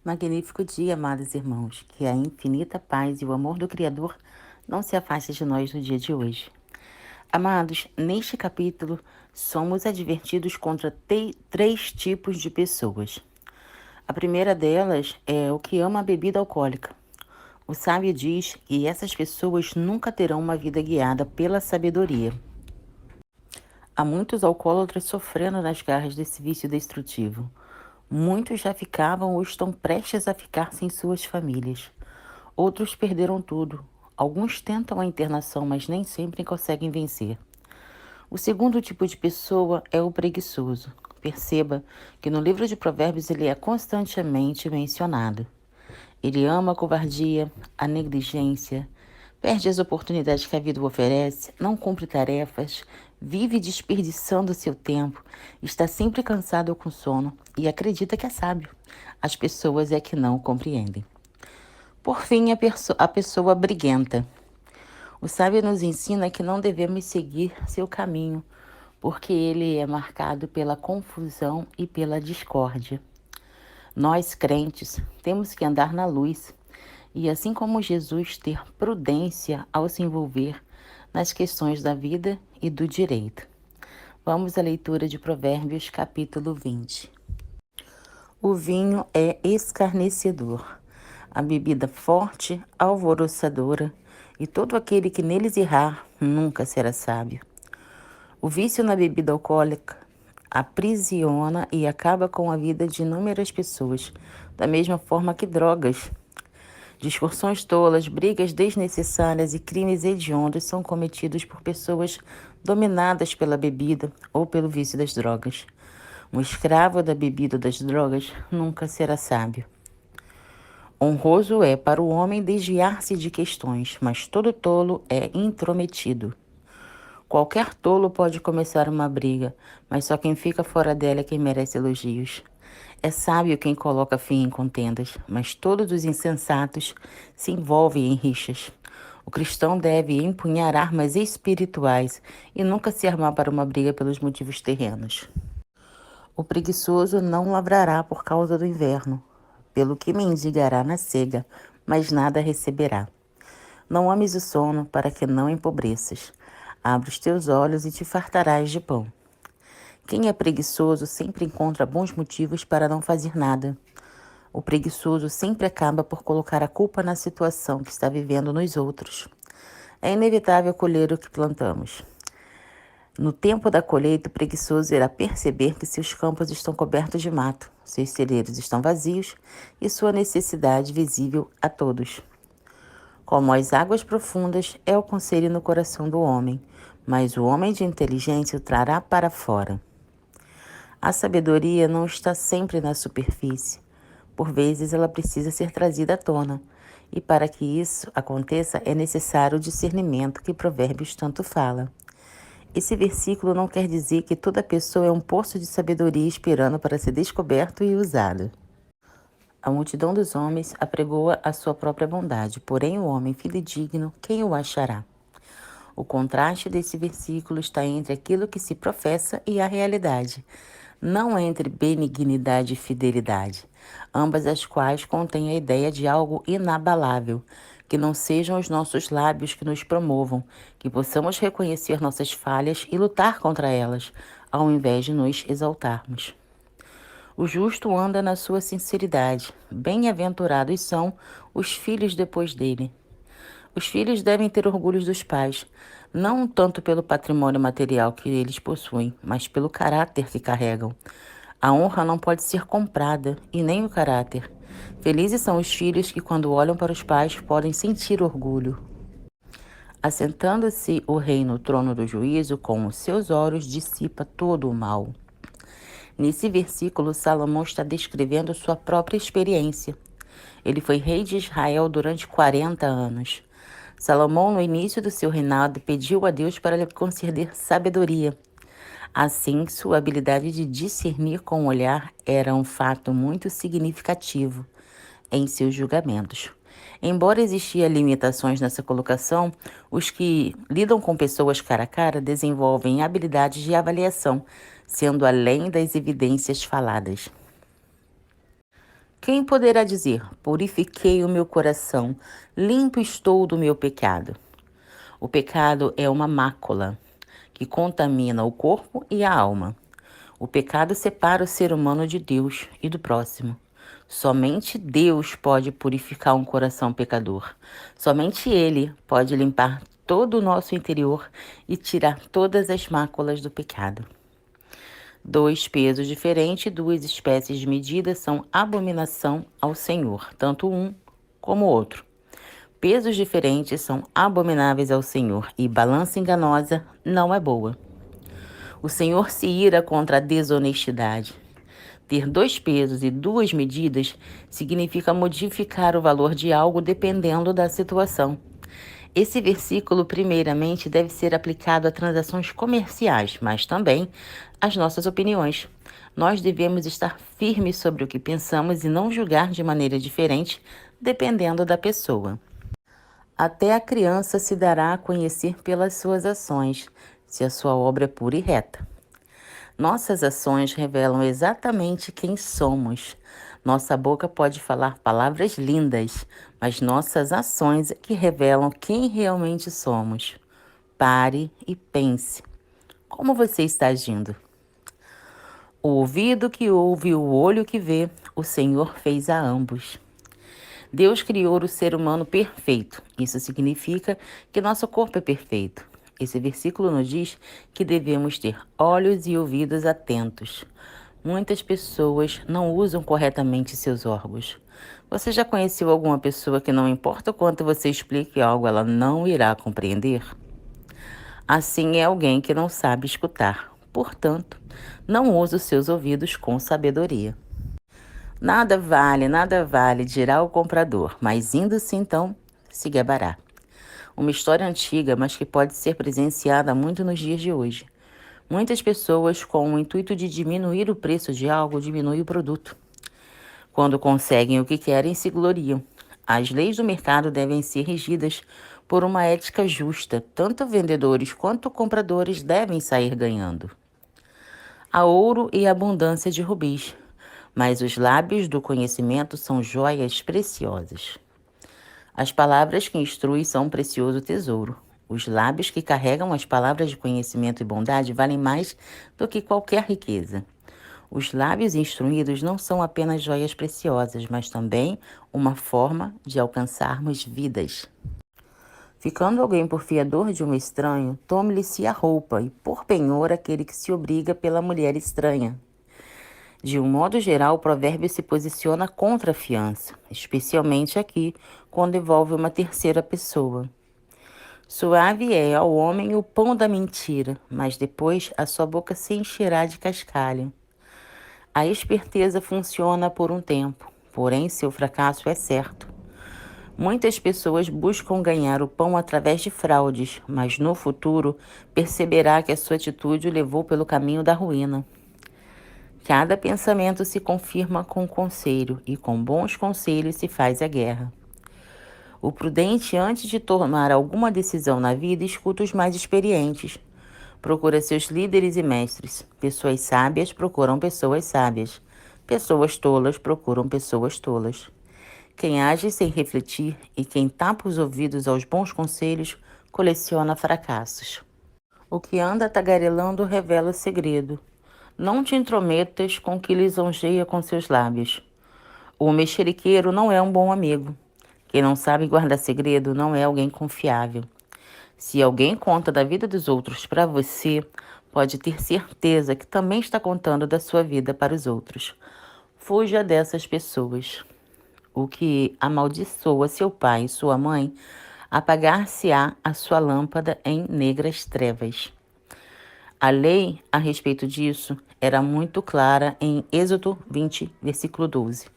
Magnífico dia, amados irmãos, que a infinita paz e o amor do Criador não se afaste de nós no dia de hoje. Amados, neste capítulo, somos advertidos contra três tipos de pessoas. A primeira delas é o que ama a bebida alcoólica. O sábio diz que essas pessoas nunca terão uma vida guiada pela sabedoria. Há muitos alcoólatras sofrendo nas garras desse vício destrutivo. Muitos já ficavam ou estão prestes a ficar sem suas famílias. Outros perderam tudo. Alguns tentam a internação, mas nem sempre conseguem vencer. O segundo tipo de pessoa é o preguiçoso. Perceba que no livro de Provérbios ele é constantemente mencionado. Ele ama a covardia, a negligência, perde as oportunidades que a vida o oferece, não cumpre tarefas, vive desperdiçando seu tempo, está sempre cansado ou com sono e acredita que é sábio. As pessoas é que não o compreendem. Por fim, a pessoa briguenta. O sábio nos ensina que não devemos seguir seu caminho, porque ele é marcado pela confusão e pela discórdia. Nós, crentes, temos que andar na luz e, assim como Jesus, ter prudência ao se envolver nas questões da vida e do direito. Vamos à leitura de Provérbios, capítulo 20. O vinho é escarnecedor, a bebida forte, alvoroçadora, e todo aquele que neles errar nunca será sábio. O vício na bebida alcoólica aprisiona e acaba com a vida de inúmeras pessoas, da mesma forma que drogas. Discussões tolas, brigas desnecessárias e crimes hediondos são cometidos por pessoas dominadas pela bebida ou pelo vício das drogas. Um escravo da bebida ou das drogas nunca será sábio. Honroso é para o homem desviar-se de questões, mas todo tolo é intrometido. Qualquer tolo pode começar uma briga, mas só quem fica fora dela é quem merece elogios. É sábio quem coloca fim em contendas, mas todos os insensatos se envolvem em rixas. O cristão deve empunhar armas espirituais e nunca se armar para uma briga pelos motivos terrenos. O preguiçoso não lavrará por causa do inverno, pelo que mendigará na cega, mas nada receberá. Não ames o sono para que não empobreças. Abre os teus olhos e te fartarás de pão. Quem é preguiçoso sempre encontra bons motivos para não fazer nada. O preguiçoso sempre acaba por colocar a culpa na situação que está vivendo nos outros. É inevitável colher o que plantamos. No tempo da colheita, o preguiçoso irá perceber que seus campos estão cobertos de mato, seus celeiros estão vazios e sua necessidade visível a todos. Como as águas profundas é o conselho no coração do homem, mas o homem de inteligência o trará para fora. A sabedoria não está sempre na superfície. Por vezes ela precisa ser trazida à tona. E para que isso aconteça é necessário o discernimento que Provérbios tanto fala. Esse versículo não quer dizer que toda pessoa é um poço de sabedoria esperando para ser descoberto e usado. A multidão dos homens apregoa a sua própria bondade, porém o homem fidedigno, quem o achará? O contraste desse versículo está entre aquilo que se professa e a realidade, não entre benignidade e fidelidade, ambas as quais contêm a ideia de algo inabalável, que não sejam os nossos lábios que nos promovam, que possamos reconhecer nossas falhas e lutar contra elas, ao invés de nos exaltarmos. O justo anda na sua sinceridade, bem-aventurados são os filhos depois dele. Os filhos devem ter orgulho dos pais, não tanto pelo patrimônio material que eles possuem, mas pelo caráter que carregam. A honra não pode ser comprada, e nem o caráter. Felizes são os filhos que, quando olham para os pais, podem sentir orgulho. Assentando-se o rei no trono do juízo, com os seus olhos dissipa todo o mal. Nesse versículo, Salomão está descrevendo sua própria experiência. Ele foi rei de Israel durante 40 anos. Salomão, no início do seu reinado, pediu a Deus para lhe conceder sabedoria. Assim, sua habilidade de discernir com o olhar era um fato muito significativo em seus julgamentos. Embora existiam limitações nessa colocação, os que lidam com pessoas cara a cara desenvolvem habilidades de avaliação, sendo além das evidências faladas. Quem poderá dizer: purifiquei o meu coração, limpo estou do meu pecado? O pecado é uma mácula que contamina o corpo e a alma. O pecado separa o ser humano de Deus e do próximo. Somente Deus pode purificar um coração pecador. Somente Ele pode limpar todo o nosso interior e tirar todas as máculas do pecado. Dois pesos diferentes, duas espécies de medida são abominação ao Senhor, tanto um como o outro. Pesos diferentes são abomináveis ao Senhor e balança enganosa não é boa. O Senhor se ira contra a desonestidade. Ter dois pesos e duas medidas significa modificar o valor de algo dependendo da situação. Esse versículo, primeiramente, deve ser aplicado a transações comerciais, mas também às nossas opiniões. Nós devemos estar firmes sobre o que pensamos e não julgar de maneira diferente, dependendo da pessoa. Até a criança se dará a conhecer pelas suas ações, se a sua obra é pura e reta. Nossas ações revelam exatamente quem somos. Nossa boca pode falar palavras lindas, mas nossas ações é que revelam quem realmente somos. Pare e pense. Como você está agindo? O ouvido que ouve e o olho que vê, o Senhor fez a ambos. Deus criou o ser humano perfeito. Isso significa que nosso corpo é perfeito. Esse versículo nos diz que devemos ter olhos e ouvidos atentos. Muitas pessoas não usam corretamente seus órgãos. Você já conheceu alguma pessoa que não importa o quanto você explique algo, ela não irá compreender? Assim é alguém que não sabe escutar. Portanto, não use os seus ouvidos com sabedoria. Nada vale, dirá o comprador, mas indo-se então, se gabará. Uma história antiga, mas que pode ser presenciada muito nos dias de hoje. Muitas pessoas, com o intuito de diminuir o preço de algo, diminuem o produto. Quando conseguem o que querem, se gloriam. As leis do mercado devem ser regidas por uma ética justa. Tanto vendedores quanto compradores devem sair ganhando. Há ouro e abundância de rubis, mas os lábios do conhecimento são joias preciosas. As palavras que instruem são um precioso tesouro. Os lábios que carregam as palavras de conhecimento e bondade valem mais do que qualquer riqueza. Os lábios instruídos não são apenas joias preciosas, mas também uma forma de alcançarmos vidas. Ficando alguém por fiador de um estranho, tome-lhe-se a roupa e por penhor aquele que se obriga pela mulher estranha. De um modo geral, o provérbio se posiciona contra a fiança, especialmente aqui, quando envolve uma terceira pessoa. Suave é ao homem o pão da mentira, mas depois a sua boca se encherá de cascalho. A esperteza funciona por um tempo, porém seu fracasso é certo. Muitas pessoas buscam ganhar o pão através de fraudes, mas no futuro perceberá que a sua atitude o levou pelo caminho da ruína. Cada pensamento se confirma com conselho, e com bons conselhos se faz a guerra. O prudente, antes de tomar alguma decisão na vida, escuta os mais experientes. Procura seus líderes e mestres. Pessoas sábias procuram pessoas sábias. Pessoas tolas procuram pessoas tolas. Quem age sem refletir e quem tapa os ouvidos aos bons conselhos coleciona fracassos. O que anda tagarelando revela o segredo. Não te intrometas com o que lisonjeia com seus lábios. O mexeriqueiro não é um bom amigo. Quem não sabe guardar segredo não é alguém confiável. Se alguém conta da vida dos outros para você, pode ter certeza que também está contando da sua vida para os outros. Fuja dessas pessoas. O que amaldiçoa seu pai e sua mãe, apagar-se-á a sua lâmpada em negras trevas. A lei a respeito disso era muito clara em Êxodo 20, versículo 12.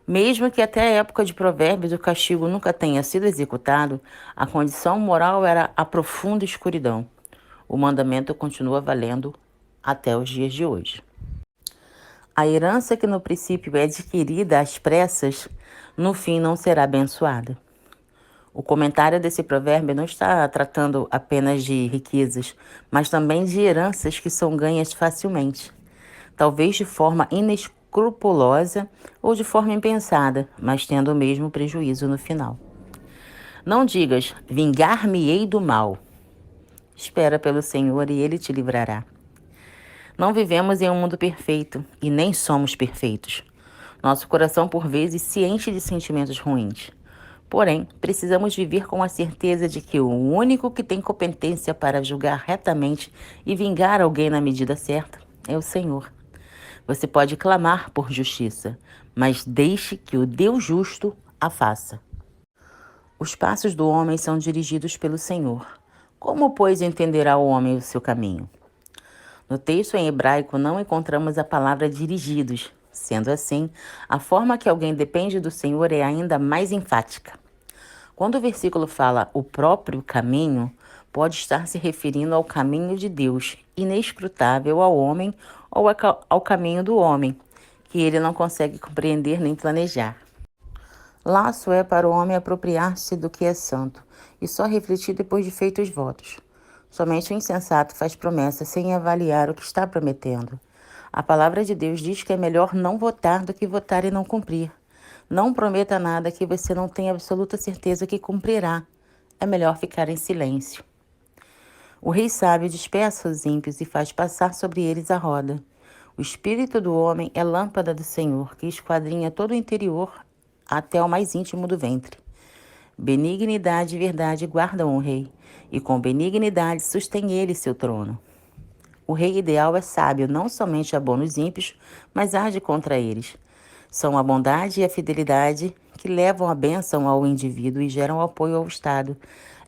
Mesmo que até a época de Provérbios o castigo nunca tenha sido executado, a condição moral era a profunda escuridão. O mandamento continua valendo até os dias de hoje. A herança que no princípio é adquirida às pressas, no fim não será abençoada. O comentário desse provérbio não está tratando apenas de riquezas, mas também de heranças que são ganhas facilmente, talvez de forma escrupulosa ou de forma impensada, mas tendo o mesmo prejuízo no final. Não digas, vingar-me-ei do mal. Espera pelo Senhor e Ele te livrará. Não vivemos em um mundo perfeito e nem somos perfeitos. Nosso coração, por vezes, se enche de sentimentos ruins. Porém, precisamos viver com a certeza de que o único que tem competência para julgar retamente e vingar alguém na medida certa é o Senhor. Você pode clamar por justiça, mas deixe que o Deus justo a faça. Os passos do homem são dirigidos pelo Senhor. Como, pois, entenderá o homem o seu caminho? No texto em hebraico não encontramos a palavra dirigidos. Sendo assim, a forma que alguém depende do Senhor é ainda mais enfática. Quando o versículo fala o próprio caminho, pode estar se referindo ao caminho de Deus, inescrutável ao homem ou ao caminho do homem, que ele não consegue compreender nem planejar. Laço é para o homem apropriar-se do que é santo, e só refletir depois de feitos votos. Somente o insensato faz promessa sem avaliar o que está prometendo. A palavra de Deus diz que é melhor não votar do que votar e não cumprir. Não prometa nada que você não tenha absoluta certeza que cumprirá. É melhor ficar em silêncio. O rei sábio dispersa os ímpios e faz passar sobre eles a roda. O espírito do homem é lâmpada do Senhor, que esquadrinha todo o interior até o mais íntimo do ventre. Benignidade e verdade guardam o rei, e com benignidade sustém ele seu trono. O rei ideal é sábio, não somente abona os ímpios, mas age contra eles. São a bondade e a fidelidade que levam a bênção ao indivíduo e geram apoio ao Estado.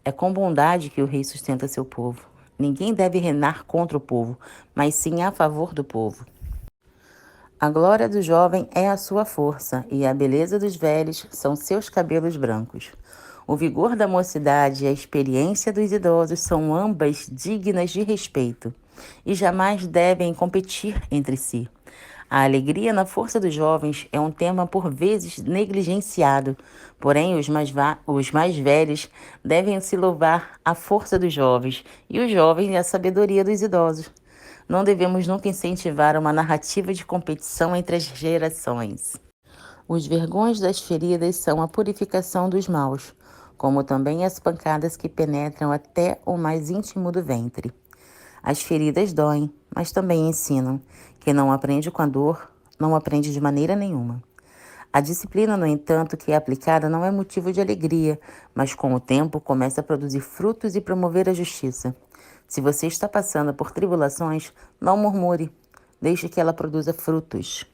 É com bondade que o rei sustenta seu povo. Ninguém deve reinar contra o povo, mas sim a favor do povo. A glória do jovem é a sua força, e a beleza dos velhos são seus cabelos brancos. O vigor da mocidade e a experiência dos idosos são ambas dignas de respeito, e jamais devem competir entre si. A alegria na força dos jovens é um tema por vezes negligenciado, porém os mais velhos devem se louvar a força dos jovens e os jovens a sabedoria dos idosos. Não devemos nunca incentivar uma narrativa de competição entre as gerações. Os vergões das feridas são a purificação dos maus, como também as pancadas que penetram até o mais íntimo do ventre. As feridas doem, mas também ensinam. Quem não aprende com a dor, não aprende de maneira nenhuma. A disciplina, no entanto, que é aplicada não é motivo de alegria, mas com o tempo começa a produzir frutos e promover a justiça. Se você está passando por tribulações, não murmure, deixe que ela produza frutos.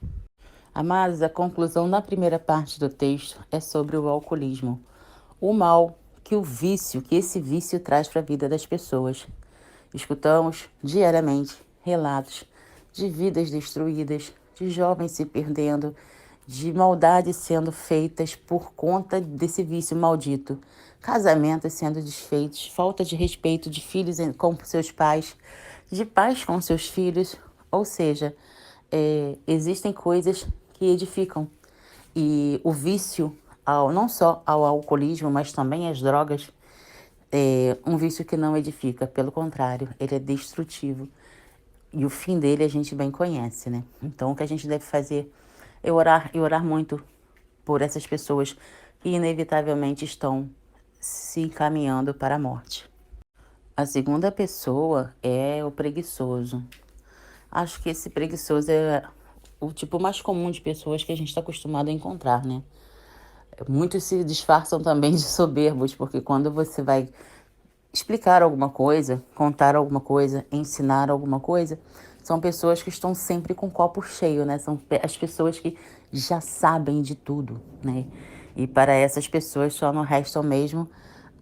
Amados, a conclusão na primeira parte do texto é sobre o alcoolismo. O mal que esse vício traz para a vida das pessoas. Escutamos diariamente relatos de vidas destruídas, de jovens se perdendo, de maldades sendo feitas por conta desse vício maldito. Casamentos sendo desfeitos, falta de respeito de filhos com seus pais, de pais com seus filhos. Ou seja, existem coisas que edificam. E o vício, não só ao alcoolismo, mas também às drogas, é um vício que não edifica, pelo contrário, ele é destrutivo. E o fim dele a gente bem conhece, né? Então o que a gente deve fazer é orar e orar muito por essas pessoas que inevitavelmente estão se encaminhando para a morte. A segunda pessoa é o preguiçoso. Acho que esse preguiçoso é o tipo mais comum de pessoas que a gente está acostumado a encontrar, né? Muitos se disfarçam também de soberbos, porque quando você vai explicar alguma coisa, contar alguma coisa, ensinar alguma coisa, são pessoas que estão sempre com o copo cheio, né? São as pessoas que já sabem de tudo, né? E para essas pessoas só não resta mesmo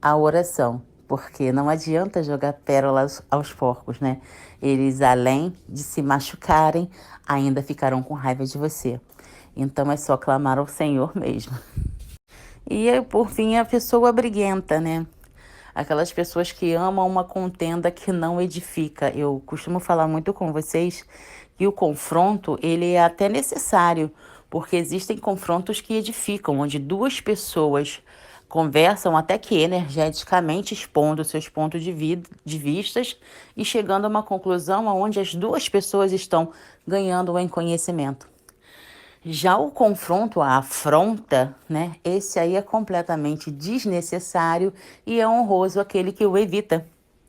a oração, porque não adianta jogar pérolas aos porcos, né? Eles, além de se machucarem, ainda ficarão com raiva de você. Então é só clamar ao Senhor mesmo. E por fim, a pessoa briguenta, né? Aquelas pessoas que amam uma contenda que não edifica. Eu costumo falar muito com vocês que o confronto, ele é até necessário, porque existem confrontos que edificam, onde duas pessoas conversam até que energeticamente expondo seus pontos de vistas e chegando a uma conclusão onde as duas pessoas estão ganhando em conhecimento. Já o confronto, a afronta, né? Esse aí é completamente desnecessário e é honroso aquele que o evita,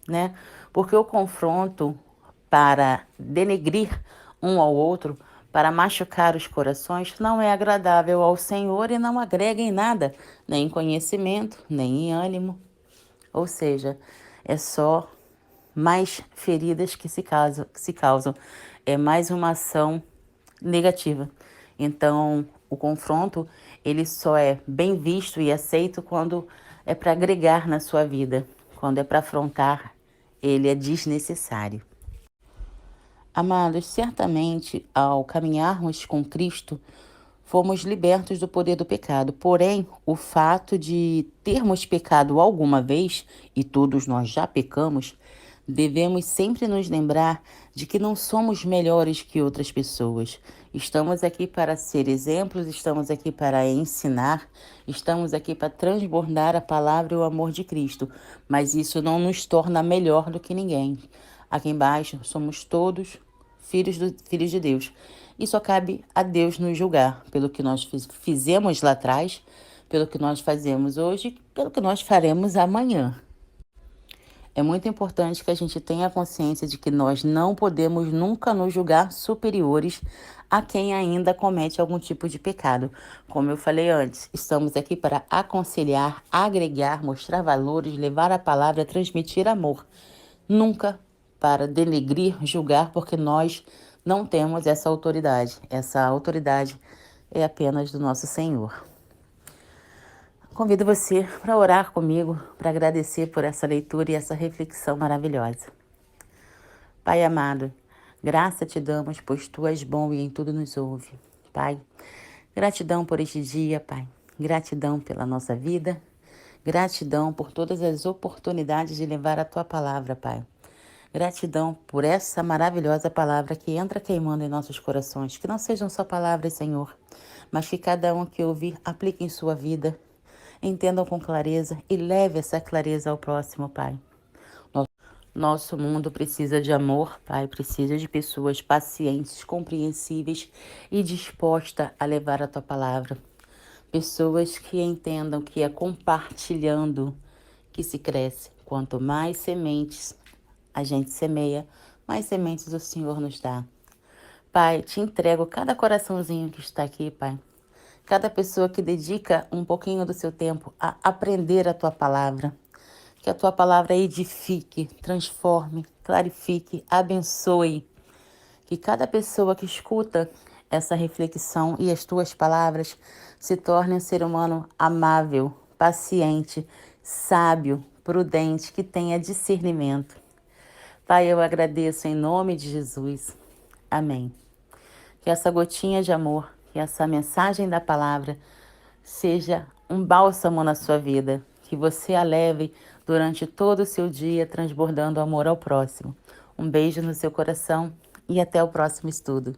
né? Porque o confronto para denegrir um ao outro, para machucar os corações, não é agradável ao Senhor e não agrega em nada, nem em conhecimento, nem em ânimo. Ou seja, é só mais feridas que se causam. É mais uma ação negativa. Então, o confronto, ele só é bem visto e aceito quando é para agregar na sua vida. Quando é para afrontar, ele é desnecessário. Amados, certamente ao caminharmos com Cristo, fomos libertos do poder do pecado. Porém, o fato de termos pecado alguma vez, e todos nós já pecamos, devemos sempre nos lembrar de que não somos melhores que outras pessoas. Estamos aqui para ser exemplos, estamos aqui para ensinar, estamos aqui para transbordar a palavra e o amor de Cristo. Mas isso não nos torna melhor do que ninguém. Aqui embaixo somos todos filhos de Deus. E só cabe a Deus nos julgar pelo que nós fizemos lá atrás, pelo que nós fazemos hoje, pelo que nós faremos amanhã. É muito importante que a gente tenha consciência de que nós não podemos nunca nos julgar superiores a quem ainda comete algum tipo de pecado. Como eu falei antes, estamos aqui para aconselhar, agregar, mostrar valores, levar a palavra, transmitir amor. Nunca para denegrir, julgar, porque nós não temos essa autoridade. Essa autoridade é apenas do nosso Senhor. Convido você para orar comigo, para agradecer por essa leitura e essa reflexão maravilhosa. Pai amado, graça te damos, pois tu és bom e em tudo nos ouve. Pai, gratidão por este dia, Pai. Gratidão pela nossa vida. Gratidão por todas as oportunidades de levar a tua palavra, Pai. Gratidão por essa maravilhosa palavra que entra queimando em nossos corações. Que não sejam só palavras, Senhor, mas que cada um que ouvir aplique em sua vida, entendam com clareza e leve essa clareza ao próximo, Pai. Nosso mundo precisa de amor, Pai, precisa de pessoas pacientes, compreensíveis e dispostas a levar a tua palavra. Pessoas que entendam que é compartilhando que se cresce. Quanto mais sementes a gente semeia, mais sementes o Senhor nos dá. Pai, te entrego cada coraçãozinho que está aqui, Pai. Cada pessoa que dedica um pouquinho do seu tempo a aprender a tua palavra. Que a tua palavra edifique, transforme, clarifique, abençoe. Que cada pessoa que escuta essa reflexão e as tuas palavras se torne um ser humano amável, paciente, sábio, prudente, que tenha discernimento. Pai, eu agradeço em nome de Jesus. Amém. Que essa gotinha de amor, que essa mensagem da palavra seja um bálsamo na sua vida. Que você a leve durante todo o seu dia, transbordando amor ao próximo. Um beijo no seu coração e até o próximo estudo.